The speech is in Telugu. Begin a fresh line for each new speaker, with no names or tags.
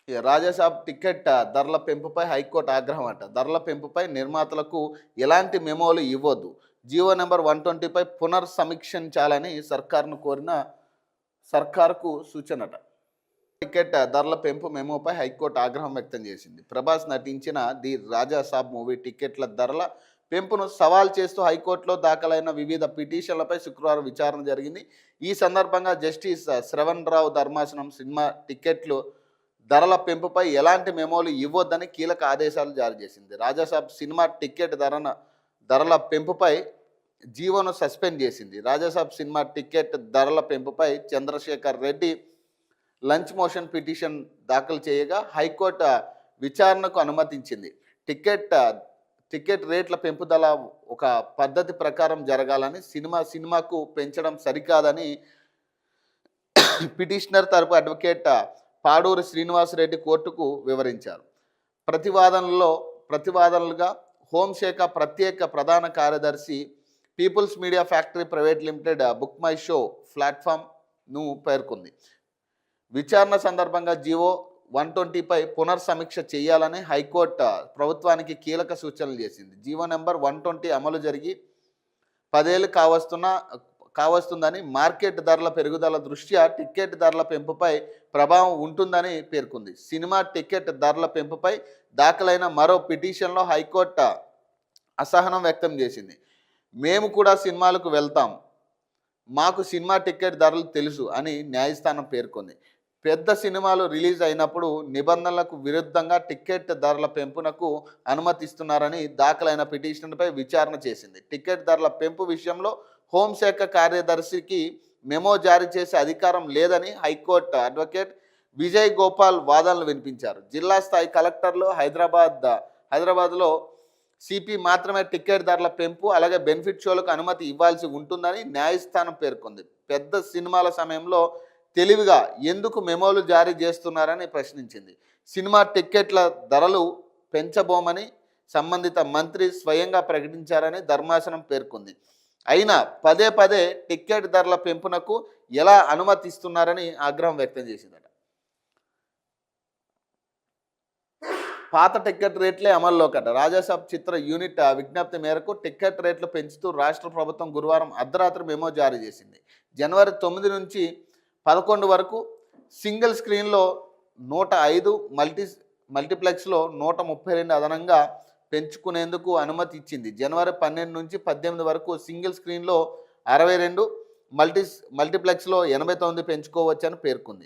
రాజాసాబ్ టికెట్ ధరల పెంపుపై హైకోర్టు ఆగ్రహం అంట. ధరల పెంపుపై నిర్మాతలకు ఎలాంటి మెమోలు ఇవ్వొద్దు. జీవో నెంబర్ 120పై పునర్సమీక్షించాలని సర్కారుకు సూచనట. టికెట్ ధరల పెంపు మెమోపై హైకోర్టు ఆగ్రహం వ్యక్తం చేసింది. ప్రభాస్ నటించిన ది రాజాసాబ్ మూవీ టికెట్ల ధరల పెంపును సవాల్ చేస్తూ హైకోర్టులో దాఖలైన వివిధ పిటిషన్లపై శుక్రవారం విచారణ జరిగింది. ఈ సందర్భంగా జస్టిస్ శ్రవణ్ రావు ధర్మాసనం సినిమా టికెట్లు ధరల పెంపుపై ఎలాంటి మెమోలు ఇవ్వొద్దని కీలక ఆదేశాలు జారీ చేసింది. రాజాసాబ్ సినిమా టికెట్ ధరల పెంపుపై జీవోను సస్పెండ్ చేసింది. రాజాసాబ్ సినిమా టికెట్ ధరల పెంపుపై Chandrasekhar Reddy lunch motion petition దాఖలు చేయగా హైకోర్టు విచారణకు అనుమతించింది. టికెట్ రేట్ల పెంపుదల ఒక పద్ధతి ప్రకారం జరగాలని, సినిమాకు పెంచడం సరికాదని పిటిషనర్ తరపు అడ్వకేట్ పాడూరి శ్రీనివాసరెడ్డి కోర్టుకు వివరించారు. ప్రతివాదనలుగా హోంశాఖ ప్రత్యేక ప్రధాన కార్యదర్శి People's Media Factory private limited Book My Show ప్లాట్ఫామ్ను పేర్కొంది. విచారణ సందర్భంగా జీవో 120పై పునర్సమీక్ష చేయాలని హైకోర్టు ప్రభుత్వానికి కీలక సూచనలు చేసింది. జీవో నెంబర్ 120 అమలు జరిగి 10 ఏళ్ళు కావస్తుందని, మార్కెట్ ధరల పెరుగుదల దృష్ట్యా టికెట్ ధరల పెంపుపై ప్రభావం ఉంటుందని పేర్కొంది. సినిమా టికెట్ ధరల పెంపుపై దాఖలైన మరో పిటిషన్లో హైకోర్టు అసహనం వ్యక్తం చేసింది. మేము కూడా సినిమాలకు వెళ్తాం, మాకు సినిమా టికెట్ ధరలు తెలుసు అని న్యాయస్థానం పేర్కొంది. పెద్ద సినిమాలు రిలీజ్ అయినప్పుడు నిబంధనలకు విరుద్ధంగా టికెట్ ధరల పెంపునకు అనుమతిస్తున్నారని దాఖలైన పిటిషన్పై విచారణ చేసింది. టికెట్ ధరల పెంపు విషయంలో హోంశాఖ కార్యదర్శికి మెమో జారీ చేసే అధికారం లేదని హైకోర్టు అడ్వకేట్ విజయ్ గోపాల్ వాదనలు వినిపించారు. జిల్లా స్థాయి కలెక్టర్లు హైదరాబాద్లో సిపి మాత్రమే టికెట్ ధరల పెంపు, అలాగే బెనిఫిట్ షోలకు అనుమతి ఇవ్వాల్సి ఉంటుందని న్యాయస్థానం పేర్కొంది. పెద్ద సినిమాల సమయంలో తెలివిగా ఎందుకు మెమోలు జారీ చేస్తున్నారని ప్రశ్నించింది. సినిమా టిక్కెట్ల ధరలు పెంచబోమని సంబంధిత మంత్రి స్వయంగా ప్రకటించారని ధర్మాసనం పేర్కొంది. అయినా పదే టిక్కెట్ ధరల పెంపునకు ఎలా అనుమతిస్తున్నారని ఆగ్రహం వ్యక్తం చేసిందట. పాత టిక్కెట్ రేట్లే అమల్లోకట. రాజాసాబ్ చిత్ర యూనిట్ విజ్ఞప్తి మేరకు టిక్కెట్ రేట్లు పెంచుతూ రాష్ట్ర ప్రభుత్వం గురువారం అర్ధరాత్రి మెమో జారీ చేసింది. జనవరి 9 నుంచి 11 వరకు సింగిల్ స్క్రీన్లో 105, మల్టీప్లెక్స్లో 132 అదనంగా పెంచుకునేందుకు అనుమతి ఇచ్చింది. జనవరి 12 నుంచి 18 వరకు సింగిల్ స్క్రీన్లో 62, మల్టీప్లెక్స్లో 89 పెంచుకోవచ్చని పేర్కొంది.